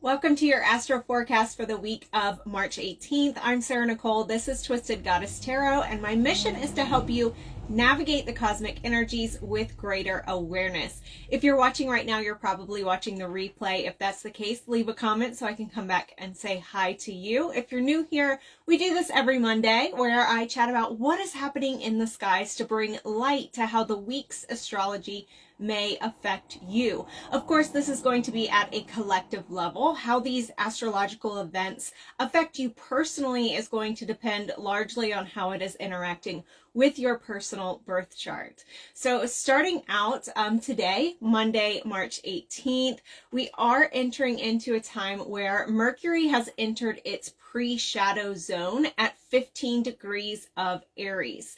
Welcome to your Astro Forecast for the week of March 18th. I'm Sarah Nicole. This is Twisted Goddess Tarot, and my mission is to help you navigate the cosmic energies with greater awareness. If you're watching right now, you're probably watching the replay. If that's the case, leave a comment so I can come back and say hi to you. If you're new here, we do this every Monday where I chat about what is happening in the skies to bring light to how the week's astrology may affect you. Of course, this is going to be at a collective level. How these astrological events affect you personally is going to depend largely on how it is interacting with your personal birth chart. So starting out today, Monday, March 18th, we are entering into a time where Mercury has entered its pre-shadow zone at 15 degrees of Aries.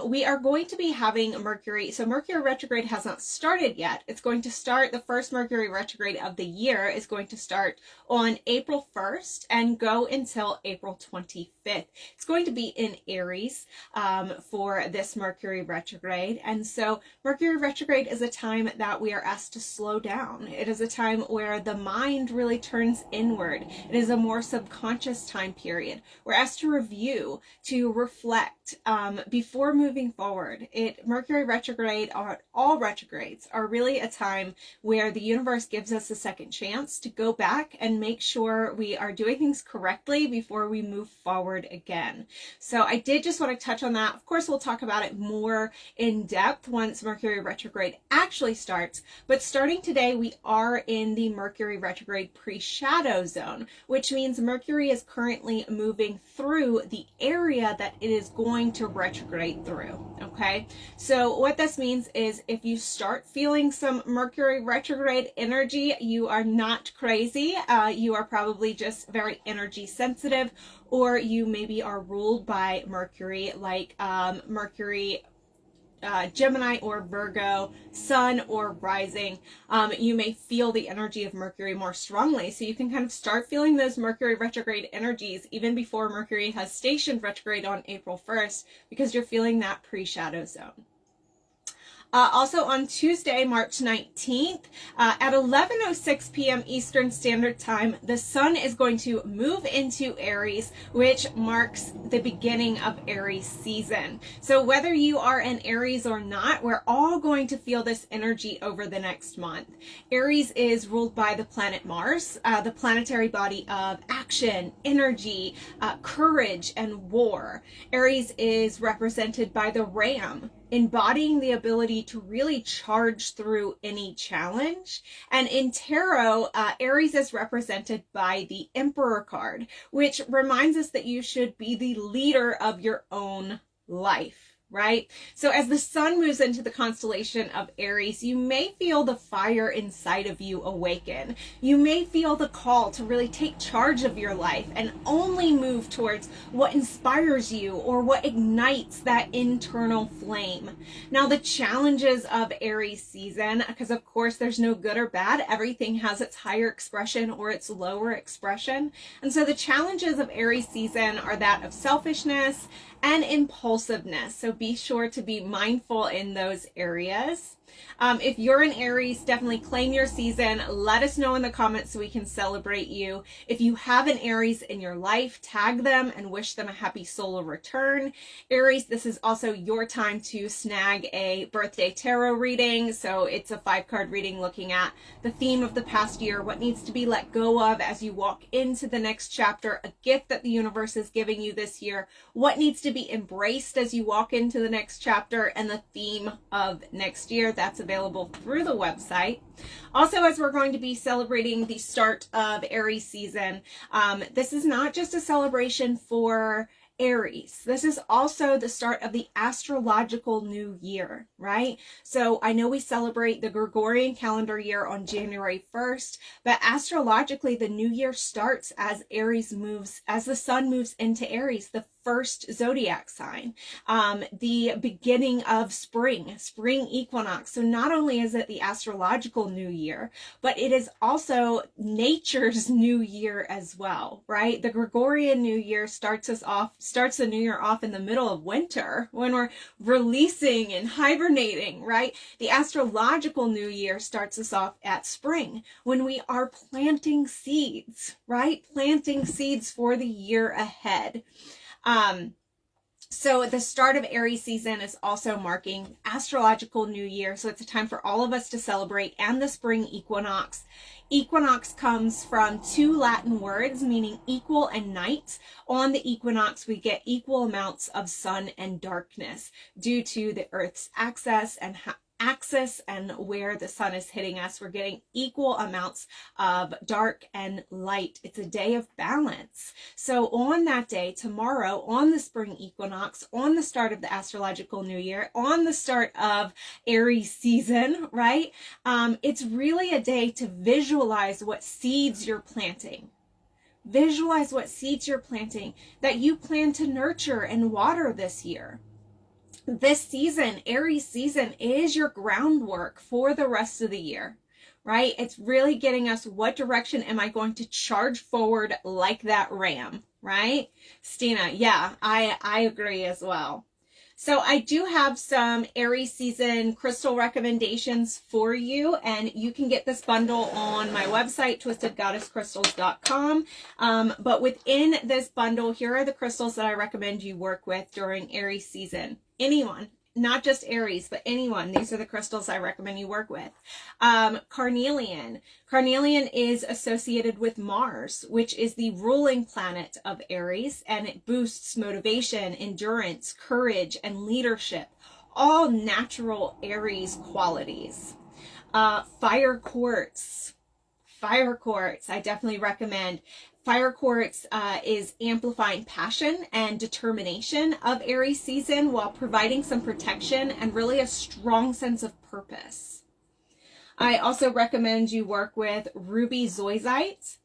We are going to be having Mercury, so Mercury retrograde has not started yet. It's going to start, the first Mercury retrograde of the year is going to start on April 1st and go until April 25th. It's going to be in Aries for this Mercury retrograde. And so Mercury retrograde is a time that we are asked to slow down. It is a time where the mind really turns inward. It is a more subconscious time period. We're asked to review, to reflect before moving forward. Mercury retrograde, or all retrogrades, are really a time where the universe gives us a second chance to go back and make sure we are doing things correctly before we move forward again. So I did just want to touch on that. Of course, we'll talk about it more in depth once Mercury retrograde actually starts. But starting today, we are in the Mercury retrograde pre-shadow zone, which means Mercury is currently moving through the area that it is going to retrograde through. Okay, so what this means is if you start feeling some Mercury retrograde energy, you are not crazy. You are probably just very energy sensitive, or you maybe are ruled by Mercury, like Mercury, Gemini or Virgo, Sun or rising. You may feel the energy of Mercury more strongly. So you can kind of start feeling those Mercury retrograde energies even before Mercury has stationed retrograde on April 1st, because you're feeling that pre-shadow zone. Also on Tuesday, March 19th, at 11:06 p.m. Eastern Standard Time, the sun is going to move into Aries, which marks the beginning of Aries season. So whether you are an Aries or not, we're all going to feel this energy over the next month. Aries is ruled by the planet Mars, the planetary body of action, energy, courage, and war. Aries is represented by the ram, embodying the ability to really charge through any challenge. And in tarot, Aries is represented by the Emperor card, which reminds us that you should be the leader of your own life. Right? So as the sun moves into the constellation of Aries, you may feel the fire inside of you awaken. You may feel the call to really take charge of your life and only move towards what inspires you or what ignites that internal flame. Now, the challenges of Aries season, because of course there's no good or bad, everything has its higher expression or its lower expression. And so the challenges of Aries season are that of selfishness and impulsiveness. So be sure to be mindful in those areas. If you're an Aries, definitely claim your season. Let us know in the comments so we can celebrate you. If you have an Aries in your life, tag them and wish them a happy solar return. Aries, this is also your time to snag a birthday tarot reading. So it's a 5-card reading looking at the theme of the past year, what needs to be let go of as you walk into the next chapter, a gift that the universe is giving you this year, what needs to be embraced as you walk into the next chapter, and the theme of next year. That's available through the website. Also, as we're going to be celebrating the start of Aries season, this is not just a celebration for Aries. This is also the start of the astrological new year, right? So I know we celebrate the Gregorian calendar year on January 1st, but astrologically the new year starts as Aries moves, as the sun moves into Aries, the first zodiac sign, the beginning of spring equinox. So not only is it the astrological new year, but it is also nature's new year as well, right? The Gregorian new year starts the new year off in the middle of winter when we're releasing and hibernating, right? The astrological new year starts us off at spring when we are planting seeds, right? Planting seeds for the year ahead. So the start of Aries season is also marking astrological new year. So it's a time for all of us to celebrate, and the spring equinox. Equinox comes from two Latin words meaning equal and night. On the equinox, we get equal amounts of sun and darkness due to the Earth's axis and where the sun is hitting us. We're getting equal amounts of dark and light. It's a day of balance. So on that day, tomorrow, on the spring equinox, on the start of the astrological new year, on the start of Aries season, right? It's really a day to visualize what seeds you're planting. Visualize what seeds you're planting that you plan to nurture and water this year. This season, Aries season, is your groundwork for the rest of the year, right? It's really getting us, what direction am I going to charge forward like that ram, right? Stina, yeah, I agree as well. So I do have some Aries season crystal recommendations for you, and you can get this bundle on my website, twistedgoddesscrystals.com. But within this bundle, here are the crystals that I recommend you work with during Aries season. Anyone, not just Aries, but anyone. These are the crystals I recommend you work with. Carnelian. Carnelian is associated with Mars, which is the ruling planet of Aries, and it boosts motivation, endurance, courage, and leadership. All natural Aries qualities. Fire quartz. Fire quartz, I definitely recommend. Fire quartz is amplifying passion and determination of Aries season while providing some protection and really a strong sense of purpose. I also recommend you work with ruby zoisite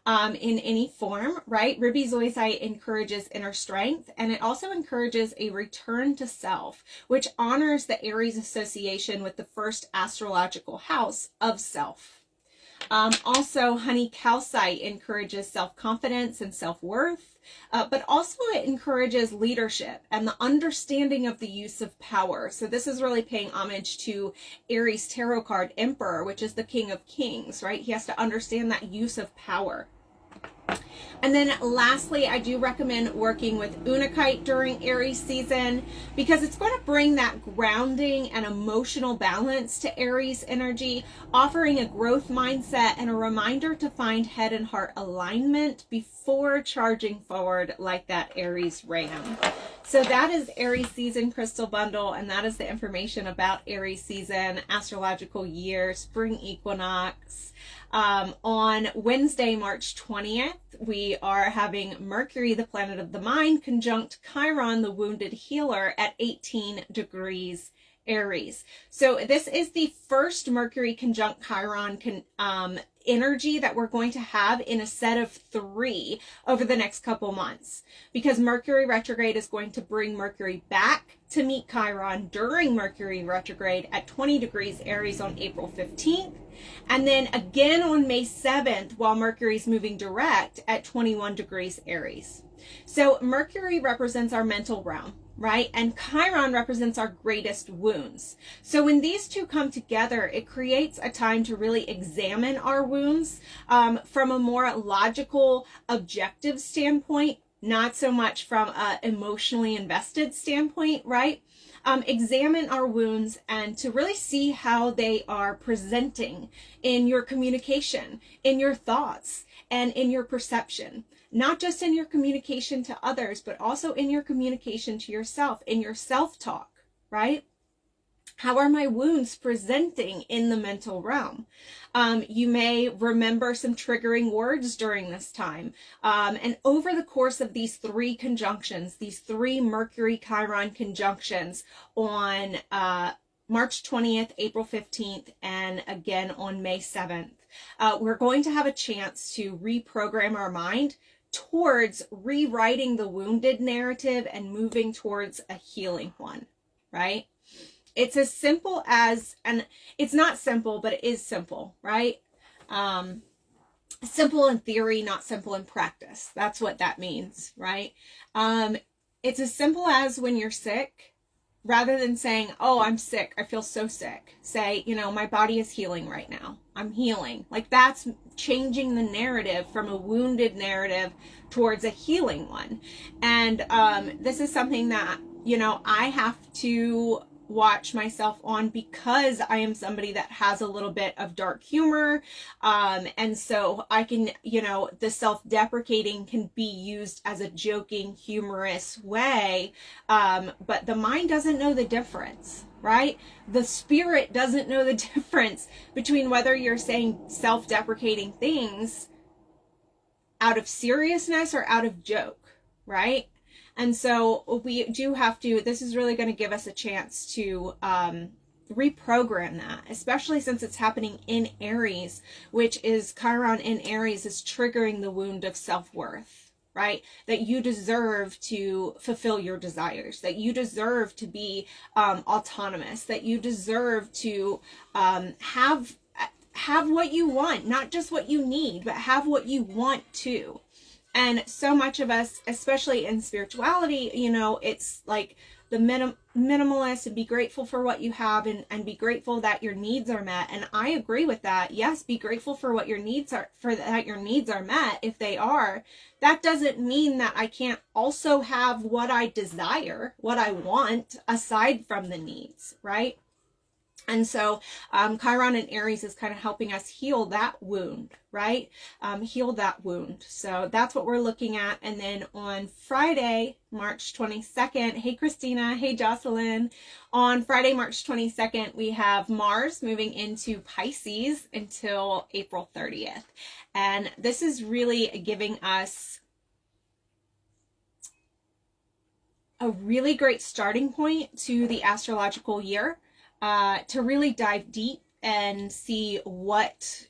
in any form, right? Ruby zoisite encourages inner strength, and it also encourages a return to self, which honors the Aries association with the first astrological house of self. Also, honey calcite encourages self-confidence and self-worth, but also it encourages leadership and the understanding of the use of power. So this is really paying homage to Aries tarot card Emperor, which is the King of Kings, right? He has to understand that use of power. And then lastly, I do recommend working with unakite during Aries season because it's going to bring that grounding and emotional balance to Aries energy, offering a growth mindset and a reminder to find head and heart alignment before charging forward like that Aries ram. So that is Aries season crystal bundle, and that is the information about Aries season, astrological year, spring equinox. On Wednesday, March 20th, we are having Mercury, the planet of the mind, conjunct Chiron, the wounded healer, at 18 degrees Aries. So this is the first Mercury conjunct Chiron energy that we're going to have in a set of 3 over the next couple months, because Mercury retrograde is going to bring Mercury back to meet Chiron during Mercury retrograde at 20 degrees Aries on April 15th. And then again on May 7th, while Mercury's moving direct at 21 degrees Aries. So Mercury represents our mental realm, right? And Chiron represents our greatest wounds. So when these two come together, it creates a time to really examine our wounds from a more logical, objective standpoint, not so much from an emotionally invested standpoint, right? Examine our wounds and to really see how they are presenting in your communication, in your thoughts, and in your perception. Not just in your communication to others, but also in your communication to yourself, in your self-talk, right? How are my wounds presenting in the mental realm? You may remember some triggering words during this time. And over the course of these 3 conjunctions, these 3 Mercury-Chiron conjunctions on March 20th, April 15th, and again on May 7th, we're going to have a chance to reprogram our mind towards rewriting the wounded narrative and moving towards a healing one, right? It's as simple as, and it's not simple, but it is simple, right? Simple in theory, not simple in practice. That's what that means, right? It's as simple as when you're sick, rather than saying, oh, I'm sick, I feel so sick, say, you know, my body is healing right now. I'm healing. Like, that's changing the narrative from a wounded narrative towards a healing one. And this is something that, you know, I have to watch myself on, because I am somebody that has a little bit of dark humor. And so I can, you know, the self-deprecating can be used as a joking, humorous way. But the mind doesn't know the difference, right? The spirit doesn't know the difference between whether you're saying self-deprecating things out of seriousness or out of joke, right? And so we do have to, this is really going to give us a chance to reprogram that, especially since it's happening in Aries, which is Chiron in Aries is triggering the wound of self-worth, right? That you deserve to fulfill your desires, that you deserve to be autonomous, that you deserve to have what you want, not just what you need, but have what you want too. And so much of us, especially in spirituality, you know, it's like the minimalist, and be grateful for what you have, and be grateful that your needs are met. And I agree with that. Yes, be grateful for what your needs are, for that your needs are met. If they are, that doesn't mean that I can't also have what I desire, what I want, aside from the needs, right? And so Chiron and Aries is kind of helping us heal that wound, right? Heal that wound. So that's what we're looking at. And then on Friday, March 22nd, hey Christina, hey Jocelyn. On Friday, March 22nd, we have Mars moving into Pisces until April 30th. And this is really giving us a really great starting point to the astrological year. To really dive deep and see what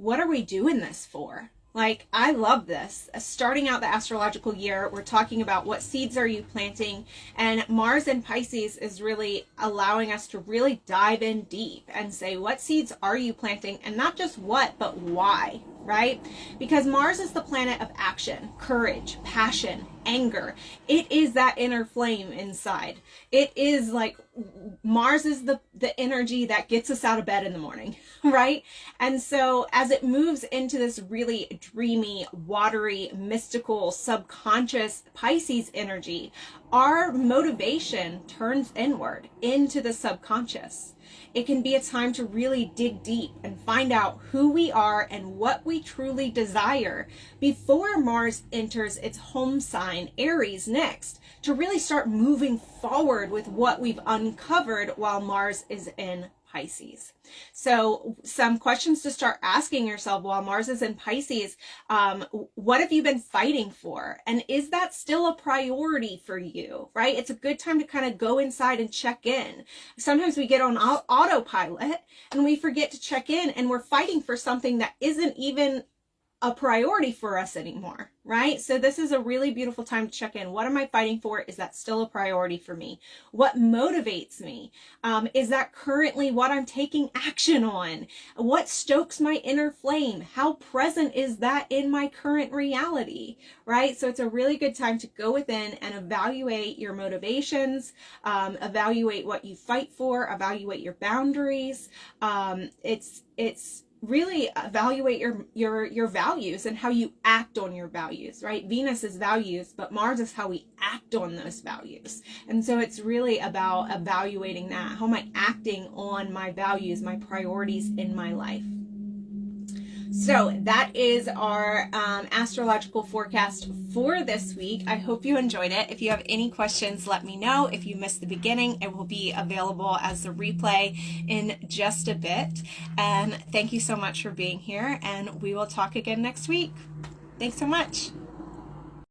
are we doing this for? Like, I love this. Starting out the astrological year, we're talking about what seeds are you planting, and Mars in Pisces is really allowing us to really dive in deep and say, what seeds are you planting? And not just what, but why, right? Because Mars is the planet of action, courage, passion, anger. It is that inner flame inside. It is like, Mars is the energy that gets us out of bed in the morning, right? And so as it moves into this really dreamy, watery, mystical, subconscious Pisces energy, our motivation turns inward into the subconscious. It can be a time to really dig deep and find out who we are and what we truly desire before Mars enters its home sign, Aries, next, to really start moving forward with what we've uncovered while Mars is in Pisces. So some questions to start asking yourself while Mars is in Pisces. What have you been fighting for? And is that still a priority for you, right? It's a good time to kind of go inside and check in. Sometimes we get on autopilot and we forget to check in, and we're fighting for something that isn't even a priority for us anymore, right? So this is a really beautiful time to check in. What am I fighting for? Is that still a priority for me? What motivates me? Is that currently what I'm taking action on? What stokes my inner flame? How present is that in my current reality, right? So it's a really good time to go within and evaluate your motivations, evaluate what you fight for, evaluate your boundaries. It's really evaluate your values and how you act on your values, right? Venus is values, but Mars is how we act on those values. And so it's really about evaluating that. How am I acting on my values, my priorities in my life? So that is our astrological forecast for this week. I hope you enjoyed it. If you have any questions, let me know. If you missed the beginning, it will be available as a replay in just a bit. And thank you so much for being here, and we will talk again next week. Thanks so much.